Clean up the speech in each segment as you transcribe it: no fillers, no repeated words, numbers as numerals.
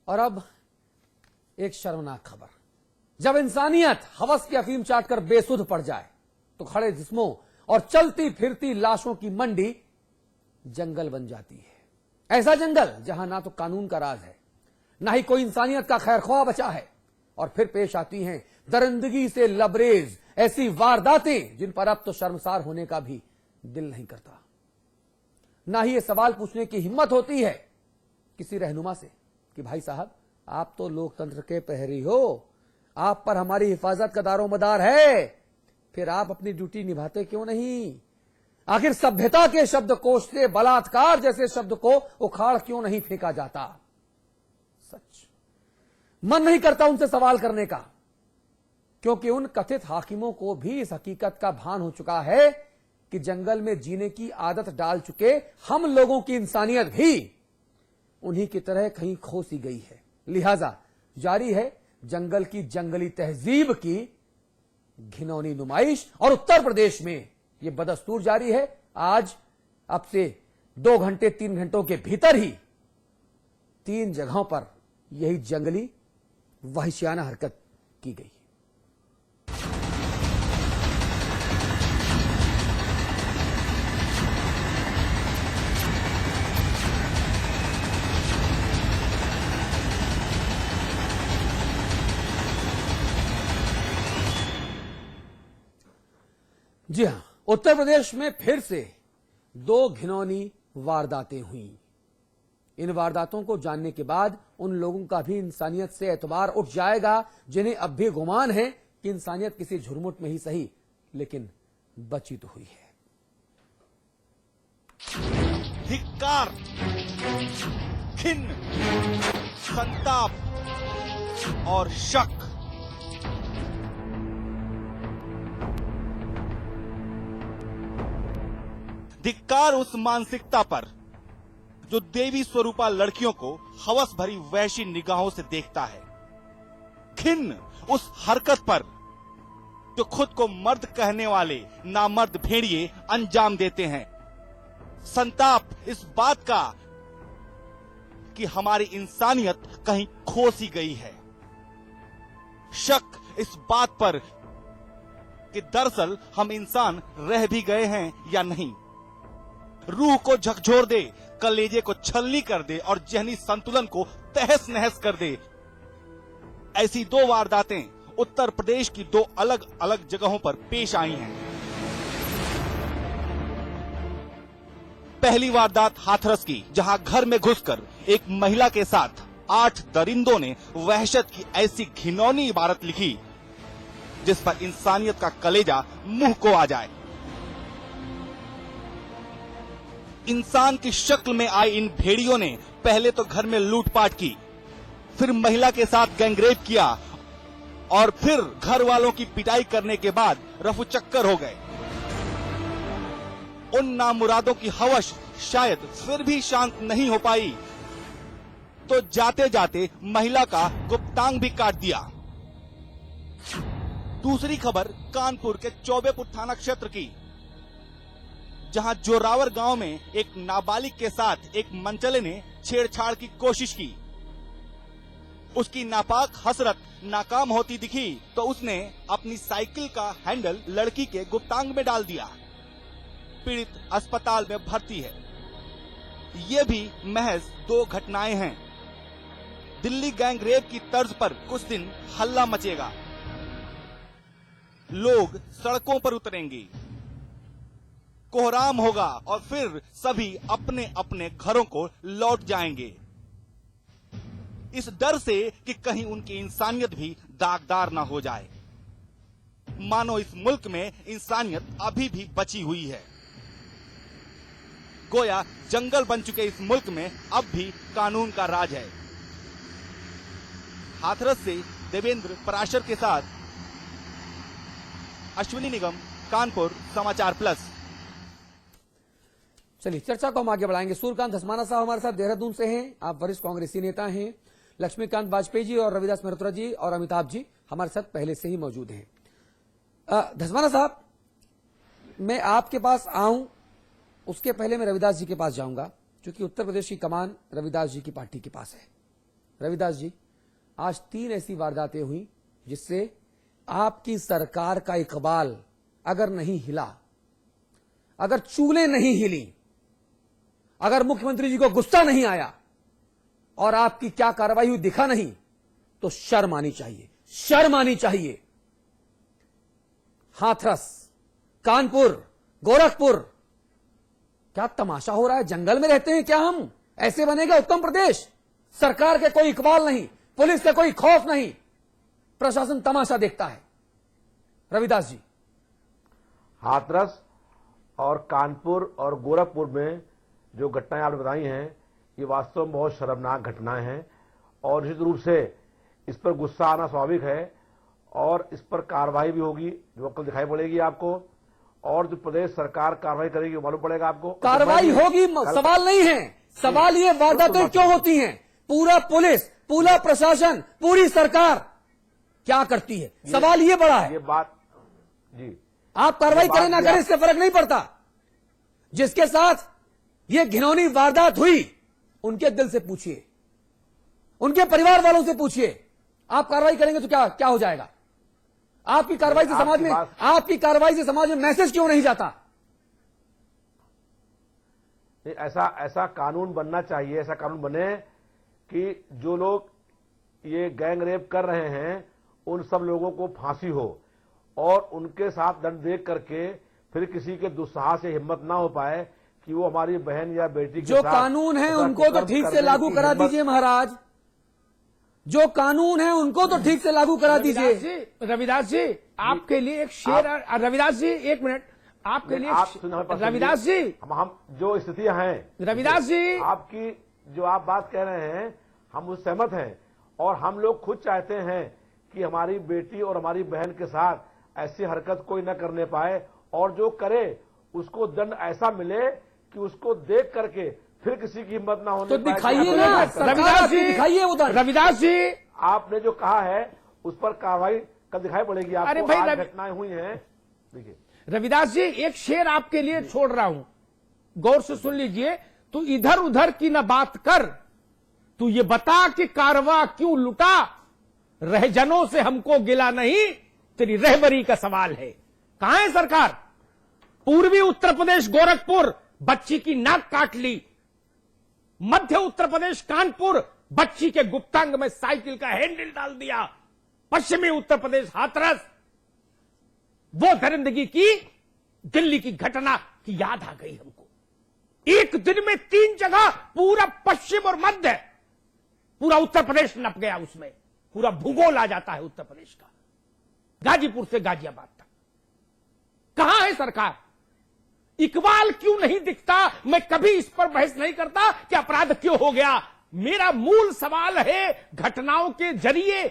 और अब एक शर्मनाक खबर। जब इंसानियत हवस की अफीम चाटकर बेसुध पड़ जाए तो खड़े जिस्मों और चलती फिरती लाशों की मंडी जंगल बन जाती है। ऐसा जंगल जहां ना तो कानून का राज है, ना ही कोई इंसानियत का खैरख्वाह बचा है। और फिर पेश आती हैं दरिंदगी से लबरेज ऐसी वारदातें जिन पर अब तो शर्मसार होने का भी दिल नहीं करता। ना ही ये सवाल पूछने की हिम्मत होती है किसी रहनुमा से कि भाई साहब, आप तो लोकतंत्र के प्रहरी हो, आप पर हमारी हिफाजत का दारोमदार है, फिर आप अपनी ड्यूटी निभाते क्यों नहीं? आखिर सभ्यता के शब्दकोश से बलात्कार जैसे शब्द को उखाड़ क्यों नहीं फेंका जाता? सच मन नहीं करता उनसे सवाल करने का, क्योंकि उन कथित हाकिमों को भी इस हकीकत का भान हो चुका है कि जंगल में जीने की आदत डाल चुके हम लोगों की इंसानियत भी उन्हीं की तरह कहीं खो सी गई है। लिहाजा जारी है जंगल की जंगली तहजीब की घिनौनी नुमाइश। और उत्तर प्रदेश में यह बदस्तूर जारी है। आज अब से 2 घंटे 3 घंटों के भीतर ही 3 जगहों पर यही जंगली वहशियाना हरकत की गई। जी हां, उत्तर प्रदेश में फिर से 2 घिनौनी वारदातें हुई। इन वारदातों को जानने के बाद उन लोगों का भी इंसानियत से एतबार उठ जाएगा जिन्हें अब भी गुमान है कि इंसानियत किसी झुरमुट में ही सही लेकिन बची तो हुई है। धिक्कार, घिन, संताप और शक, धिक्कार उस मानसिकता पर जो देवी स्वरूपा लड़कियों को हवस भरी वैशी निगाहों से देखता है। घिन उस हरकत पर जो खुद को मर्द कहने वाले नामर्द भेड़िए अंजाम देते हैं। संताप इस बात का कि हमारी इंसानियत कहीं खो सी गई है। शक इस बात पर कि दरअसल हम इंसान रह भी गए हैं या नहीं। रूह को झकझोर दे, कलेजे को छलनी कर दे और जहनी संतुलन को तहस नहस कर दे। ऐसी 2 वारदातें उत्तर प्रदेश की 2 अलग अलग जगहों पर पेश आई हैं। पहली वारदात हाथरस की, जहां घर में घुसकर एक महिला के साथ 8 दरिंदों ने वहशत की ऐसी घिनौनी इबारत लिखी जिस पर इंसानियत का कलेजा मुंह को आ जाए। इंसान की शक्ल में आई इन भेड़ियों ने पहले तो घर में लूटपाट की, फिर महिला के साथ गैंगरेप किया और फिर घर वालों की पिटाई करने के बाद रफू चक्कर हो गए। उन नामुरादों की हवस शायद फिर भी शांत नहीं हो पाई तो जाते जाते महिला का गुप्तांग भी काट दिया। दूसरी खबर कानपुर के चौबेपुर थाना क्षेत्र की, जहां जोरावर गांव में एक नाबालिग के साथ एक मनचले ने छेड़छाड़ की कोशिश की। उसकी नापाक हसरत नाकाम होती दिखी तो उसने अपनी साइकिल का हैंडल लड़की के गुप्तांग में डाल दिया। पीड़ित अस्पताल में भर्ती है। ये भी महज 2 घटनाएं हैं। दिल्ली गैंगरेप की तर्ज पर कुछ दिन हल्ला मचेगा। लोग सड़कों पर उतरेंगे, कोहराम होगा और फिर सभी अपने अपने घरों को लौट जाएंगे, इस डर से कि कहीं उनकी इंसानियत भी दागदार ना हो जाए। मानो इस मुल्क में इंसानियत अभी भी बची हुई है। गोया जंगल बन चुके इस मुल्क में अब भी कानून का राज है। हाथरस से देवेंद्र पराशर के साथ अश्विनी निगम, कानपुर, समाचार प्लस। चलिए चर्चा को हम आगे बढ़ाएंगे। सूर्यकांत धस्माना साहब हमारे साथ देहरादून से हैं। आप वरिष्ठ कांग्रेसी नेता हैं। लक्ष्मीकांत वाजपेयी जी और रविदास मेहरोत्रा जी और अमिताभ जी हमारे साथ पहले से ही मौजूद हैं। धस्माना साहब, मैं आपके पास आऊं उसके पहले मैं रविदास जी के पास जाऊंगा, क्योंकि उत्तर प्रदेश की कमान रविदास जी की पार्टी के पास है। रविदास जी, आज 3 ऐसी वारदातें हुई जिससे आपकी सरकार का इकबाल अगर नहीं हिला, अगर चूलें नहीं हिली, अगर मुख्यमंत्री जी को गुस्सा नहीं आया और आपकी क्या कार्रवाई हुई दिखा नहीं, तो शर्म आनी चाहिए, शर्म आनी चाहिए। हाथरस, कानपुर, गोरखपुर, क्या तमाशा हो रहा है? जंगल में रहते हैं क्या हम? ऐसे बनेगा उत्तम प्रदेश? सरकार के कोई इकबाल नहीं, पुलिस से कोई खौफ नहीं, प्रशासन तमाशा देखता है। रविदास जी, हाथरस और कानपुर और गोरखपुर में जो घटनाएं आपने बताई हैं, ये वास्तव में बहुत शर्मनाक घटनाएं हैं और निश्चित रूप से इस पर गुस्सा आना स्वाभाविक है और इस पर कार्रवाई भी होगी, जो कल दिखाई पड़ेगी आपको। और जो प्रदेश सरकार कार्रवाई करेगी वो मालूम पड़ेगा आपको। कार्रवाई होगी, सवाल नहीं है। सवाल ये वारदातें क्यों होती हैं? पूरा पुलिस, पूरा प्रशासन, पूरी सरकार क्या करती है? सवाल ये बड़ा है। ये बात जी, आप कार्रवाई करें ना करें इससे फर्क नहीं पड़ता। जिसके साथ ये घिनौनी वारदात हुई उनके दिल से पूछिए, उनके परिवार वालों से पूछिए। आप कार्रवाई करेंगे तो क्या क्या हो जाएगा? आपकी कार्रवाई से समाज में, आपकी कार्रवाई से समाज में मैसेज क्यों नहीं जाता? ऐसा कानून बनना चाहिए, ऐसा कानून बने कि जो लोग ये गैंग रेप कर रहे हैं उन सब लोगों को फांसी हो और उनके साथ दंड देख करके फिर किसी के दुस्साहस से हिम्मत ना हो पाए कि वो हमारी बहन या बेटी के जो साथ कानून है उनको तो ठीक से लागू करा दीजिए महाराज। जो कानून है उनको तो ठीक से लागू करा दीजिए। रविदास जी, आपके लिए एक शेर। रविदास जी, एक मिनट, आपके लिए रविदास जी, हम जो स्थितियां हैं, रविदास जी, आपकी जो आप बात कह रहे हैं हम उससे सहमत हैं और हम लोग खुद चाहते हैं कि हमारी बेटी और हमारी बहन के साथ ऐसी हरकत कोई न करने पाए और जो करे उसको दंड ऐसा मिले कि उसको देख करके फिर किसी की हिम्मत ना होने तो दिखाइए ना, रविदास जी, दिखाइए उधर। रविदास जी, आपने जो कहा है उस पर कार्रवाई कल दिखाई पड़ेगी आपको। अरे भाई, आज घटनाएं हुई हैं, देखिए रविदास जी, एक शेर आपके लिए छोड़ रहा हूं, गौर से सुन लीजिए। तू इधर उधर की न बात कर, तू ये बता कि कारवा क्यों लुटा, रहजनों से हमको गिला नहीं, तेरी रहबरी का सवाल है। कहां है सरकार? पूर्वी उत्तर प्रदेश गोरखपुर, बच्ची की नाक काट ली। मध्य उत्तर प्रदेश कानपुर, बच्ची के गुप्तांग में साइकिल का हैंडल डाल दिया। पश्चिमी उत्तर प्रदेश हाथरस, वो दरिंदगी की, दिल्ली की घटना की याद आ गई हमको। एक दिन में 3 जगह, पूरा पश्चिम और मध्य, पूरा उत्तर प्रदेश नप गया उसमें। पूरा भूगोल आ जाता है उत्तर प्रदेश का, गाजीपुर से गाजियाबाद तक। कहां है सरकार? इकबाल क्यों नहीं दिखता? मैं कभी इस पर बहस नहीं करता कि अपराध क्यों हो गया। मेरा मूल सवाल है, घटनाओं के जरिए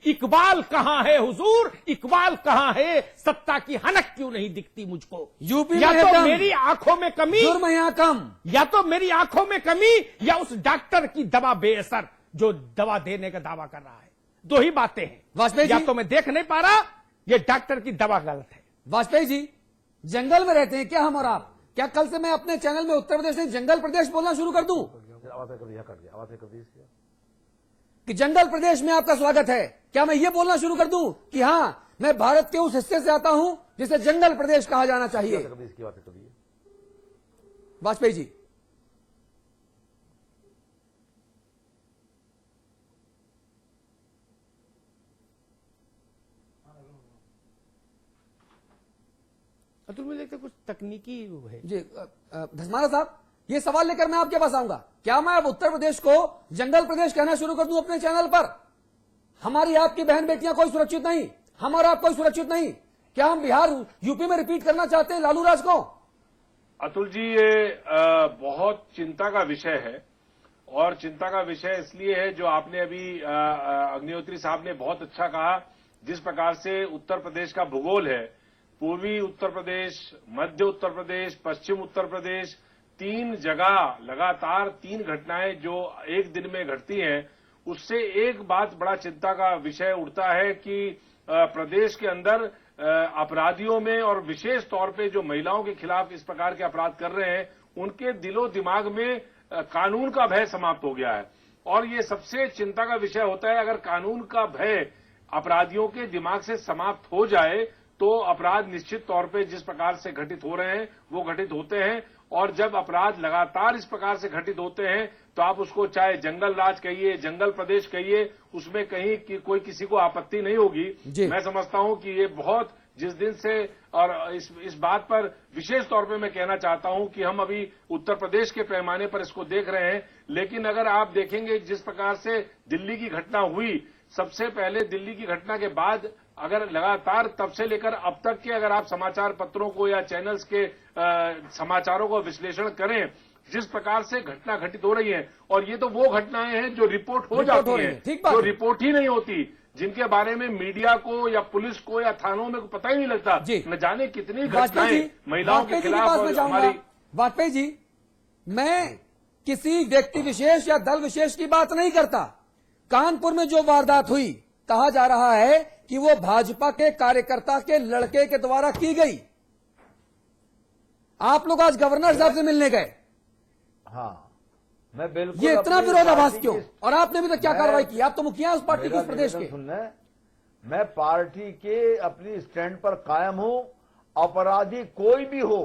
इकबाल कहां है हुजूर? इकबाल कहां है? सत्ता की हनक क्यों नहीं दिखती मुझको? यूपी या में तो कम, मेरी आंखों में कमी, जुर्म यहां कम, या तो मेरी आंखों में कमी, या उस डॉक्टर की दवा बेअसर जो दवा देने का दावा कर रहा है। 2 ही बातें हैं। वाजपेयी या जी, तो मैं देख नहीं पा रहा, ये डॉक्टर की दवा गलत है। वाजपेयी जी, जंगल में रहते हैं क्या हम और आप? क्या कल से मैं अपने चैनल में उत्तर प्रदेश नहीं जंगल प्रदेश बोलना शुरू कर दूं आवाज कर दिया, आवाज कर दी कि जंगल प्रदेश में आपका स्वागत है? क्या मैं ये बोलना शुरू कर दूं कि हां, मैं भारत के उस हिस्से से आता हूं जिसे जंगल प्रदेश कहा जाना चाहिए? इसकी बात कर दी। वाजपेयी जी, अतुल, मुझे लगता है कुछ तकनीकी वो है। जी धर्मारा साहब, ये सवाल लेकर मैं आपके पास आऊंगा। क्या मैं अब उत्तर प्रदेश को जंगल प्रदेश कहना शुरू कर दूं अपने चैनल पर? हमारी आपकी बहन बेटियां कोई सुरक्षित नहीं, हम और आप कोई सुरक्षित नहीं। क्या हम बिहार यूपी में रिपीट करना चाहते हैं लालू राज को? अतुल जी, ये बहुत चिंता का विषय है और चिंता का विषय इसलिए है जो आपने अभी अग्निहोत्री साहब ने बहुत अच्छा कहा। जिस प्रकार से उत्तर प्रदेश का भूगोल है, पूर्वी उत्तर प्रदेश, मध्य उत्तर प्रदेश, पश्चिम उत्तर प्रदेश, 3 जगह लगातार 3 घटनाएं जो एक दिन में घटती हैं, उससे एक बात बड़ा चिंता का विषय उठता है कि प्रदेश के अंदर अपराधियों में और विशेष तौर पे जो महिलाओं के खिलाफ इस प्रकार के अपराध कर रहे हैं, उनके दिलो दिमाग में कानून का भय समाप्त हो गया है। और ये सबसे चिंता का विषय होता है, अगर कानून का भय अपराधियों के दिमाग से समाप्त हो जाए तो अपराध निश्चित तौर पे जिस प्रकार से घटित हो रहे हैं वो घटित होते हैं। और जब अपराध लगातार इस प्रकार से घटित होते हैं तो आप उसको चाहे जंगल राज कहिए, जंगल प्रदेश कहिए, उसमें कहीं कोई किसी को आपत्ति नहीं होगी। मैं समझता हूं कि ये बहुत जिस दिन से, और इस बात पर विशेष तौर पे मैं कहना चाहता हूं कि हम अभी उत्तर प्रदेश के पैमाने पर इसको देख रहे हैं, लेकिन अगर आप देखेंगे जिस प्रकार से दिल्ली की घटना हुई, सबसे पहले दिल्ली की घटना के बाद अगर लगातार तब से लेकर अब तक के अगर आप समाचार पत्रों को या चैनल्स के समाचारों को विश्लेषण करें, जिस प्रकार से घटना घटित हो रही है, और ये तो वो घटनाएं हैं जो रिपोर्ट हो जाती हैं, जो रिपोर्ट ही नहीं होती, जिनके बारे में मीडिया को या पुलिस को या थानों में पता ही नहीं लगता। न जाने कितनी घटनाएं महिलाओं के खिलाफ। और हमारी वाजपेयी जी, मैं किसी व्यक्ति विशेष या दल विशेष की बात नहीं करता। कानपुर में जो वारदात हुई, कहा जा रहा है कि वो भाजपा के कार्यकर्ता के लड़के के द्वारा की गई। आप लोग आज गवर्नर साहब से मिलने गए। हाँ, मैं बिल्कुल। ये इतना विरोधाभास क्यों? और आपने अभी तक क्या कार्रवाई की? आप तो मुखिया उस पार्टी के, उस प्रदेश के। सुनना, मैं पार्टी के अपनी स्टैंड पर कायम हूं। अपराधी कोई भी हो,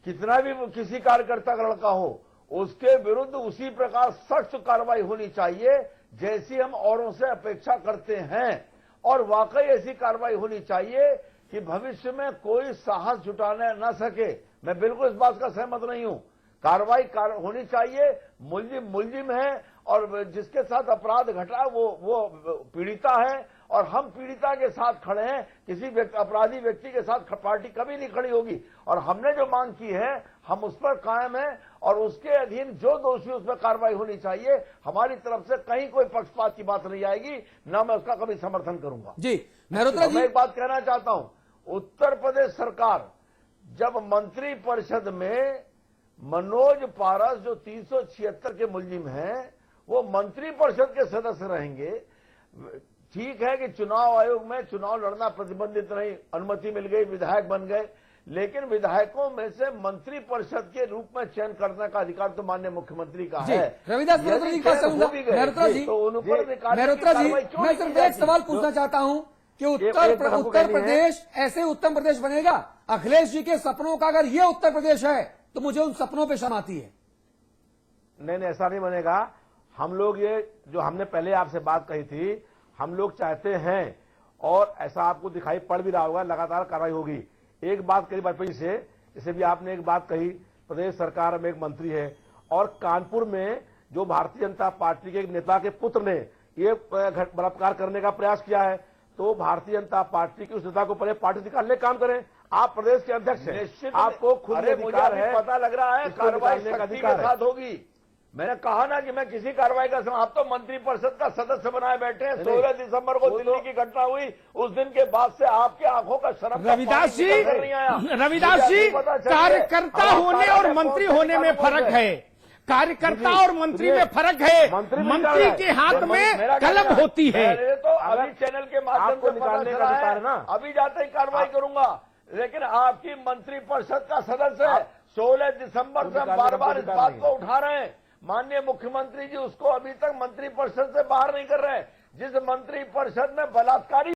कितना भी किसी कार्यकर्ता का लड़का हो, उसके विरुद्ध उसी प्रकार सख्त कार्रवाई होनी चाहिए जैसी हम औरों से अपेक्षा करते हैं। और वाकई ऐसी कार्रवाई होनी चाहिए कि भविष्य में कोई साहस जुटाने न सके। मैं बिल्कुल इस बात का सहमत नहीं हूं। कार्रवाई होनी चाहिए। मुलजिम है और जिसके साथ अपराध घटा वो पीड़िता है, और हम पीड़िता के साथ खड़े हैं। किसी अपराधी व्यक्ति के साथ पार्टी कभी नहीं खड़ी होगी। और हमने जो मांग की है हम उस पर कायम हैं, और उसके अधीन जो दोषी उस पर कार्रवाई होनी चाहिए। हमारी तरफ से कहीं कोई पक्षपात की बात नहीं आएगी, ना मैं उसका कभी समर्थन करूंगा। जी मेहरोत्रा जी, मैं एक बात कहना चाहता हूं। उत्तर प्रदेश सरकार जब मंत्री परिषद में मनोज पारस जो 376 के मुलजिम हैं, वो मंत्री परिषद के सदस्य रहेंगे। ठीक है कि चुनाव आयोग में चुनाव लड़ना प्रतिबंधित नहीं, अनुमति मिल गई, विधायक बन गए, लेकिन विधायकों में से मंत्री परिषद के रूप में चयन करने का अधिकार तो माननीय मुख्यमंत्री का है। रविदास मेहरोत्रा जी, मेहरोत्रा जी, मैं सिर्फ एक सवाल पूछना चाहता हूं कि उत्तर प्रदेश ऐसे उत्तर प्रदेश बनेगा? अखिलेश जी के सपनों का अगर ये उत्तर प्रदेश है तो मुझे उन सपनों पे शर्म आती है। नहीं, ऐसा नहीं बनेगा। हम लोग ये जो हमने पहले आपसे बात कही थी, हम लोग चाहते हैं, और ऐसा आपको दिखाई पड़ भी रहा होगा, लगातार कार्रवाई होगी। एक बात कही वाजपेयी से, जैसे भी आपने एक बात कही, प्रदेश सरकार में एक मंत्री है, और कानपुर में जो भारतीय जनता पार्टी के एक नेता के पुत्र ने ये बलात्कार करने का प्रयास किया है, तो भारतीय जनता पार्टी की उस नेता को पहले पार्टी निकालने काम करें। आप प्रदेश के अध्यक्ष हैं, आपको खुद अधिकार है, पता लग रहा है कार्रवाई सख्ती के साथ होगी। मैंने कहा ना कि मैं किसी कार्रवाई का आप तो मंत्री परिषद का सदस्य बनाए बैठे हैं। 16 दिसंबर को दिल्ली की घटना हुई, उस दिन के बाद से आपकी आंखों का शर्म रविदास जी, कार्यकर्ता होने और मंत्री होने में फर्क है। कार्यकर्ता और मंत्री में फर्क है। मंत्री के हाथ में कलम होती है। तो अभी चैनल के माध्यम से निकालने का अधिकार है ना, अभी जाते ही कार्रवाई करूंगा। लेकिन आपकी मंत्री परिषद का सदस्य है। 16 दिसंबर से हम बार बार इस बात को उठा रहे हैं। माननीय मुख्यमंत्री जी उसको अभी तक मंत्री परिषद से बाहर नहीं कर रहे हैं। जिस मंत्री परिषद में बलात्कारी